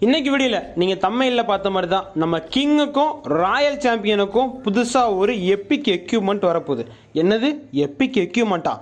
இன்னைக்கு வீடியோல நீங்க தம்ப்நெயில்ல பார்த்த மாதிரி தான் நம்ம கிங்குக்கும் ராயல் சாம்பியனுக்கும் புதுசா ஒரு எப்பிக் எக்யூப்மெண்ட் வரப்போகுது. என்னது எப்பிக் எக்யூப்மெண்ட்டா?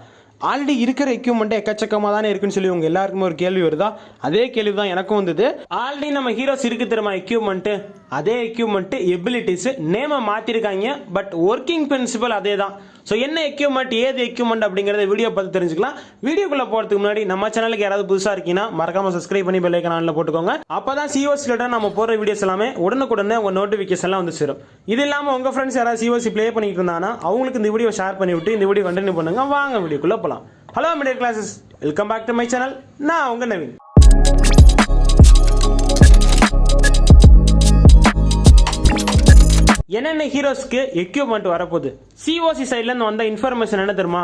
ஆல்ரெடி இருக்கிற எக்யூப்மெண்ட் எக்கச்சக்கமாக தானே இருக்குன்னு சொல்லி உங்க எல்லாருக்குமே ஒரு கேள்வி வருதா? அதே கேள்வி தான் எனக்கும் வந்தது. ஆல்ரெடி நம்ம ஹீரோஸ் இருக்கு தெரியுமா எக்யூப்மெண்ட், அதே எக்யூப்மெண்ட் எபிலிட்டிஸ் நேம மாத்திருக்காங்க, பட் ஒர்க்கிங் பிரின்சிபல் அதே தான். ஸோ என்ன எக்யூப்மெண்ட் ஏது எக்யூப்மெண்ட் அப்படிங்கிறத வீடியோ பார்த்து தெரிஞ்சுக்கலாம். வீடியோக்குள்ள போறதுக்கு முன்னாடி நம்ம சேனலுக்கு யாராவது புதுசா இருக்கீங்கன்னா மறக்காம சப்ஸ்கிரைப் பண்ணி பெல் ஐகான் ஆன்ல போட்டுக்கோங்க. அப்பதான் சிஓசி ரிலேட்டட் நம்ம போற வீடியோஸ் எல்லாமே உடனுக்குடனே உங்க நோட்டிபிகேஷன்லாம் வந்து சேரும். இது இல்லாம உங்க ஃப்ரெண்ட்ஸ் யாராவது சிஓசி ப்ளே பண்ணிட்டு இருந்தாங்கன்னா அவங்களுக்கு இந்த வீடியோ ஷேர் பண்ணி விட்டு இந்த வீடியோ கண்டினியூ பண்ணுங்க. வாங்க வீடியோக்குள்ள போலாம். Hello middle classes, welcome back to my channel. நான் உங்க நவீன். என்னென்ன ஹீரோஸ்க்கு எக்யூப்மெண்ட் வரப்போகுது? சிஓசி சைட்ல இருந்து வந்த இன்ஃபர்மேஷன் என்ன தெரியுமா?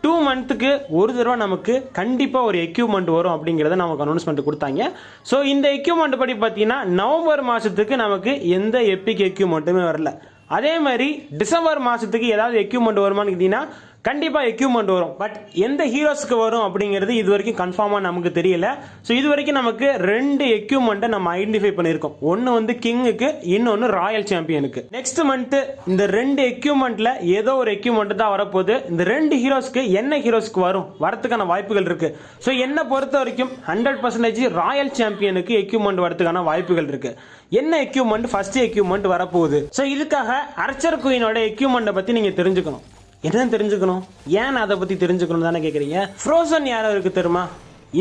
2 மந்த்துக்கு ஒரு தடவை நமக்கு கண்டிப்பாக ஒரு எக்யூப்மெண்ட் வரும் அப்படிங்கிறத நமக்கு அனௌன்ஸ்மெண்ட் கொடுத்தாங்க. ஸோ இந்த எக்யூப்மெண்ட் படி பார்த்தீங்கன்னா நவம்பர் மாதத்துக்கு நமக்கு எந்த எப்பிக் எக்யூப்மெண்ட்டுமே வரல. அதே மாதிரி டிசம்பர் மாதத்துக்கு ஏதாவது எக்யூப்மெண்ட் வருமானு கேட்டிங்கன்னா கண்டிப்பாக எக்யூப்மெண்ட் வரும். பட் எந்த ஹீரோஸ்க்கு வரும் அப்படிங்கிறது இது வரைக்கும் கன்ஃபார்மாக நமக்கு தெரியல. ஸோ இது வரைக்கும் நமக்கு 2 எக்யூப்மெண்ட்டை நம்ம ஐடென்டிஃபை பண்ணியிருக்கோம். ஒன்று வந்து கிங்குக்கு, இன்னொன்று ராயல் சாம்பியனுக்கு. நெக்ஸ்ட் மந்த் இந்த 2 எக்யூப்மெண்ட்ல ஏதோ ஒரு எக்யூப்மெண்ட் தான் வரப்போகுது. இந்த 2 ஹீரோஸ்க்கு என்ன ஹீரோஸ்க்கு வரும் வரதுக்கான வாய்ப்புகள் இருக்கு. ஸோ என்னை பொறுத்த வரைக்கும் 100% ராயல் சாம்பியனுக்கு எக்யூப்மெண்ட் வரதுக்கான வாய்ப்புகள் இருக்கு. என்ன எக்யூப்மெண்ட் ஃபர்ஸ்ட் எக்யூப்மெண்ட் வரப்போகுது? ஸோ இதுக்காக அர்ச்சர் குயினோட எக்யூப்மெண்ட்டை பற்றி நீங்கள் தெரிஞ்சுக்கணும். என்ன தெரிஞ்சுக்கணும், ஏன் அதை பற்றி தெரிஞ்சுக்கணும் தானே கேட்குறீங்க? ஃப்ரோசன் யாரோ இருக்கு தெரியுமா?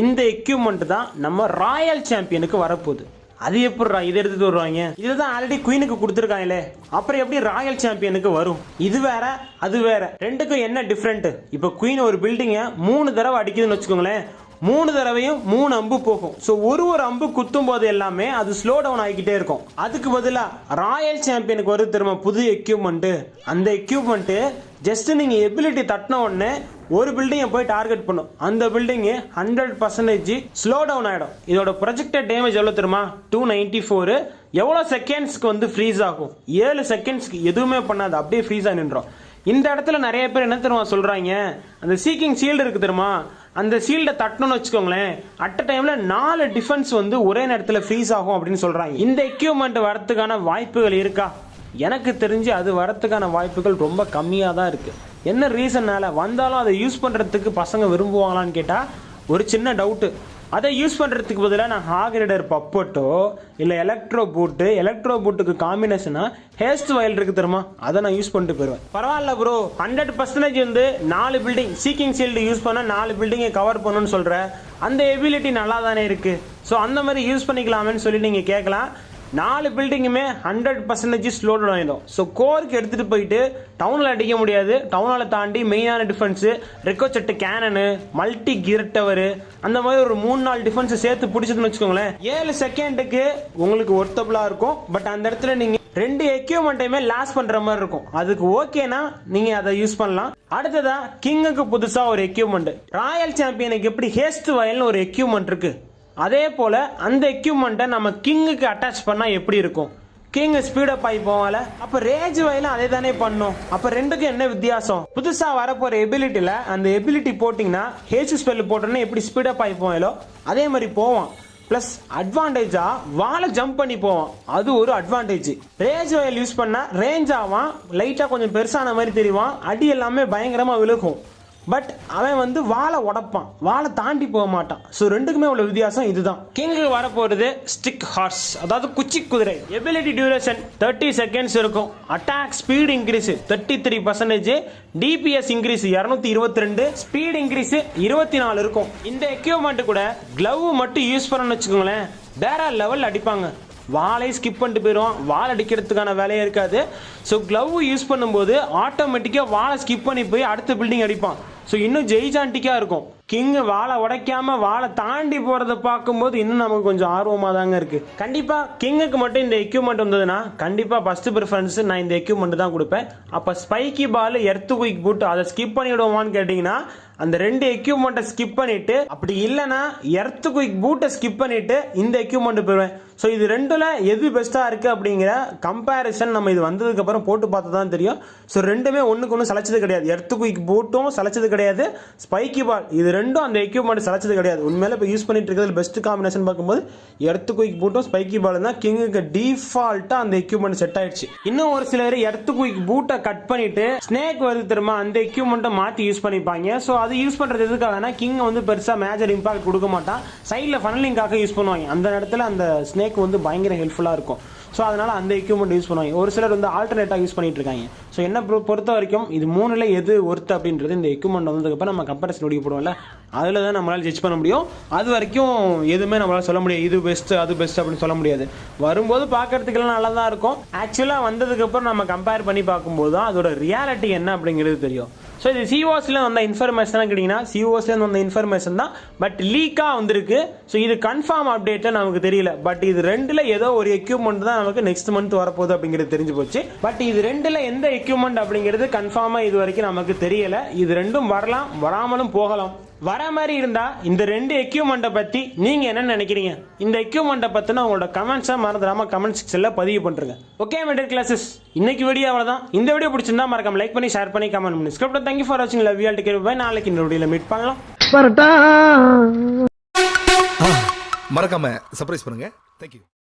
இந்த எக்யூப்மெண்ட் தான் நம்ம ராயல் சாம்பியனுக்கு வரப்போகுது. அது எப்படிரா இதை எடுத்துட்டு வருவாங்க? இதுதான் ஆல்ரெடி குயினுக்கு கொடுத்துருக்காங்களே, அப்புறம் எப்படி ராயல் சாம்பியனுக்கு வரும்? இது வேற அது வேற, ரெண்டுக்கும் என்ன டிஃப்ரெண்ட்? இப்போ குயின் ஒரு பில்டிங்கை 3 தடவை அடிக்குதுன்னு வச்சுக்கோங்களேன், 3 தடவையும் 3 அம்பு போகும். ஸோ ஒரு அம்பு குத்தும் போது எல்லாமே அது ஸ்லோ டவுன் ஆகிக்கிட்டே இருக்கும். அதுக்கு பதிலாக ராயல் சாம்பியனுக்கு வருது திரும்ப புது எக்யூப்மெண்ட். அந்த எக்யூப்மெண்ட் ஜஸ்ட் நீங்க எபிலிட்டி தட்டின உடனே ஒரு பில்டிங்கை போய் டார்கெட் பண்ணும். அந்த பில்டிங் 100% ஸ்லோ டவுன் ஆயிடும். இதோட ப்ரொஜெக்டட் டேமேஜ் எவ்வளவு தெரியுமா? 294. எவ்வளவு செகண்ட்ஸ்க்கு வந்து ஃப்ரீஸ் ஆகும்? 7 செகண்ட்ஸ்க்கு எதுவுமே பண்ணாது, அப்படியே ஃப்ரீஸ் ஆகி நின்றோம். இந்த இடத்துல நிறைய பேர் என்ன தெரியுமா சொல்றாங்க, அந்த சீக்கிங் ஷீல்டு இருக்கு தெரியுமா, அந்த ஷீல்டை தட்டணும்னு வச்சுக்கோங்களேன், அட் டைம்ல 4 டிஃபென்ஸ் வந்து ஒரே நேரத்தில் ஃப்ரீஸ் ஆகும் அப்படின்னு சொல்றாங்க. இந்த எக்யூப்மெண்ட் வரதுக்கான வாய்ப்புகள் இருக்கா? எனக்கு தெரிஞ்சு அது வரத்துக்கான வாய்ப்புகள் ரொம்ப கம்மியாக தான் இருக்கு. என்ன ரீசன்னால வந்தாலும் அதை யூஸ் பண்றதுக்கு பசங்க விரும்புவாங்களான்னு கேட்டா ஒரு சின்ன டவுட்டு. அதை யூஸ் பண்றதுக்கு பதிலாக நான் ஹாகிரேடர் பப்பட்டோ இல்லை எலக்ட்ரோ பூட்டுக்கு காம்பினேஷனா ஹேஸ்ட் வயல் இருக்கு தெரியுமா, அதை நான் யூஸ் பண்ணிட்டு போயிடுவேன். பரவாயில்ல ப்ரோ, 100% வந்து 4 பில்டிங் சீக்கிங் ஷீல்டு யூஸ் பண்ண 4 பில்டிங்கை கவர் பண்ணணும்னு சொல்ற அந்த எபிலிட்டி நல்லா தானே இருக்கு. ஸோ அந்த மாதிரி யூஸ் பண்ணிக்கலாமேன்னு சொல்லி நீங்க கேட்கலாம். 4 பில்டிங்குமே 100% ஸ்லோ டவுன் ஆயிடும். ஸோ கோருக்கு எடுத்துட்டு போயிட்டு டவுனில் அடிக்க முடியாது. டவுனால தாண்டி மெயினான defence ரெக்கோச்செட்டு cannon multi gear tower அந்த மாதிரி ஒரு 3-4 டிஃபென்ஸ் சேர்த்து பிடிச்சதுன்னு வச்சுக்கோங்களேன், 7 செகண்டுக்கு உங்களுக்கு ஒர்த்தபிளா இருக்கும். பட் அந்த இடத்துல நீங்க 2 எக்யூப்மெண்ட்டையுமே லாஸ் பண்ற மாதிரி இருக்கும். அதுக்கு ஓகேனா நீங்க அதை யூஸ் பண்ணலாம். அடுத்ததா கிங்குக்கு புதுசா ஒரு எக்யூப்மெண்ட். ராயல் சாம்பியனுக்கு எப்படி ஹேஸ்ட் வயல்னு ஒரு எக்யூப்மெண்ட் இருக்கு, அதே போல அந்த எக்யூப்மெண்ட்டை நம்ம கிங்குக்கு அட்டாச் பண்ணா எப்படி இருக்கும்? கிங் ஸ்பீடப் ஆகி போவால, அப்ப ரேஜ் வயலும் அதே தானே பண்ணும். அப்ப ரெண்டுக்கும் என்ன வித்தியாசம்? புதுசா வரப்போற எபிலிட்டில அந்த எபிலிட்டி போட்டீங்கன்னா ஹேஸ் ஸ்பெல் போட்டோன்னா எப்படி ஸ்பீடப் ஆகி போவாலோ அதே மாதிரி போவான். பிளஸ் அட்வான்டேஜா வாழை ஜம்ப் பண்ணி போவான், அது ஒரு அட்வான்டேஜ். ரேஜ் வயல் யூஸ் பண்ணா ரேஞ்ச் ஆவான், லைட்டா கொஞ்சம் பெருசான மாதிரி தெரியும், அடி எல்லாமே பயங்கரமா விழுகும். பட் அவன் வந்து வாழை உடப்பான், வாழை தாண்டி போக மாட்டான். ஸோ ரெண்டுக்குமே உள்ள வித்தியாசம் இதுதான். கிங்கு வரப்போறது ஸ்டிக் ஹார்ஸ், அதாவது குச்சி குதிரை. எபிலிட்டி டியூரேஷன் 30 செகண்ட்ஸ் இருக்கும். Attack speed increase 33%, DPS increase 222, speed increase 24 இருக்கும். இந்த எக்யூப்மெண்ட் கூட கிளவ் மட்டும் யூஸ் பண்ணணும்னு வச்சுக்கோங்களேன், வேற லெவல் அடிப்பாங்க. வாழை ஸ்கிப் பண்ணிட்டு போயிடுவான், வால் அடிக்கிறதுக்கான வேலையே இருக்காது. ஸோ கிளவ் யூஸ் பண்ணும்போது ஆட்டோமேட்டிக்காக வாழை ஸ்கிப் பண்ணி போய் அடுத்த பில்டிங் அடிப்பான். ஸோ இன்னும் ஜெய்ஜாண்டிக்காக இருக்கும். கிங் வாழை உடைக்காம வாழை தாண்டி போறதை பார்க்கும்போது இன்னும் நமக்கு கொஞ்சம் ஆர்வமாக தாங்க இருக்கு. கண்டிப்பா கிங்குக்கு மட்டும் இந்த எக்யூப்மெண்ட் வந்ததுன்னா கண்டிப்பா ஃபர்ஸ்ட் ப்ரிஃபரன்ஸ் நான் இந்த எக்யூப்மெண்ட் தான் கொடுப்பேன். அப்ப ஸ்பைக்கி பால் எர்த் குயிக் பூட் அதை ஸ்கிப் பண்ணிவிடுவோமான்னு கேட்டீங்கன்னா அந்த 2 எக்யூப்மெண்ட்டை ஸ்கிப் பண்ணிட்டு, அப்படி இல்லைன்னா எர்த் குயிக் பூட்டை ஸ்கிப் பண்ணிட்டு இந்த எக்யூப்மெண்ட் போயிடுவேன். ஸோ இது ரெண்டுல எது பெஸ்ட்டாக இருக்கு அப்படிங்கிற கம்பேரிசன் நம்ம இது வந்ததுக்கு அப்புறம் போட்டு பார்த்து தான் தெரியும். ஸோ ரெண்டுமே ஒன்றுக்கு ஒன்று சளைச்சது கிடையாது. எர்த் குயிக் பூட்டும் சளைச்சது கிடையாது, ஸ்பைக்கி பால் இது ரெண்டும் அந்த எக்யூப்மெண்ட் சளைச்சது கிடையாது. உண்மையில இப்போ யூஸ் பண்ணிட்டு இருக்கிறது பெஸ்ட் காம்பினேஷன் பார்க்கும்போது எர்த் குயிக் பூட்டும் ஸ்பைக்கி பால் தான் கிங்குக்கு டிஃபால்ட்டாக அந்த எக்யூப்மெண்ட் செட் ஆயிடுச்சு. இன்னும் ஒரு சிலர் எர்த் குயிக் பூட்டை கட் பண்ணிட்டு ஸ்னேக் வருது தெரியுமா, அந்த எக்யூப்மெண்ட்டை மாற்றி யூஸ் பண்ணிப்பாங்க. ஸோ அது யூஸ் பண்ணுறது எதுக்காகனா கிங் வந்து பெருசாக மேஜர் இம்பாக்ட் கொடுக்க மாட்டான், சைடில் ஃபனலிங்காக யூஸ் பண்ணுவாங்க. அந்த இடத்துல அந்த ஸ்னேக் வந்து பயங்கர ஹெல்ப்ஃபுல்லாக இருக்கும். ஸோ அதனால் அந்த எக்யூப்மெண்ட் யூஸ் பண்ணுவாங்க. ஒரு சிலர் வந்து ஆல்டர்னேட்டாக யூஸ் பண்ணிட்டு இருக்காங்க. ஸோ என்ன பொறுத்த வரைக்கும் இது மூணுல எது ஒர்த் அப்படின்றது இந்த எக்யூப்மெண்ட் வந்ததுக்கப்புறம் நம்ம கம்பேரிசன் முடிக்க போடுவோம்ல, அதில் தான் நம்மளால் ஜட்ஜ் பண்ண முடியும். அது வரைக்கும் எதுவுமே நம்மளால் சொல்ல முடியாது இது பெஸ்ட்டு அது பெஸ்ட் அப்படின்னு சொல்ல முடியாது. வரும்போது பார்க்கறதுக்கெல்லாம் நல்லா தான் இருக்கும். ஆக்சுவலாக வந்ததுக்கப்புறம் நம்ம கம்பேர் பண்ணி பார்க்கும்போது தான் அதோட ரியாலிட்டி என்ன அப்படிங்கிறது தெரியும். ஸோ இது சிஓஸ்ல வந்த இன்ஃபர்மேஷன் கேட்டிங்கன்னா சிஓஸ்ல வந்த இன்ஃபர்மேஷன் தான், பட் லீக்காக வந்திருக்கு. ஸோ இது கன்ஃபார்ம் அப்டேட்டாக நமக்கு தெரியல. பட் இது ரெண்டில் ஏதோ ஒரு எக்யூப்மெண்ட் தான் நமக்கு நெக்ஸ்ட் மந்த் வரப்போகுது அப்படிங்கிறது தெரிஞ்சு போச்சு. பட் இது ரெண்டில் எந்த எக்யூப்மெண்ட் அப்படிங்கிறது கன்ஃபார்மாக இது வரைக்கும் நமக்கு தெரியல. இது ரெண்டும் வரலாம், வராமலும் போகலாம். வர மாதிரி இருந்தா இந்த ரெண்டு எக்யூப்மெண்ட்டை பற்றி நீங்கள் என்ன நினைக்கிறீங்க? இந்த எக்யூப்மெண்ட்டை பற்றின உங்களோட கமெண்ட்ஸை மறந்துடாமல் கமெண்ட் செக்ஷனில் பதிவு பண்ணுறேங்க. ஓகே மிடில் கிளாஸஸ், இன்னைக்கு வீடியோ அவ்வளோதான். இந்த வீடியோ பிடிச்சிருந்தா மறக்காம லைக் பண்ணி ஷேர் பண்ணி கமெண்ட் பண்ணி ஸ்கிரிப்ட். தேங்க்யூ ஃபார் வாட்சிங். Love you all. Take care. Bye. நாளைக்கு இந்த வீடியோவில் மீட் பண்ணலாம். மறக்காம சர்ப்ரைஸ் பண்ணுங்க. தேங்க்யூ.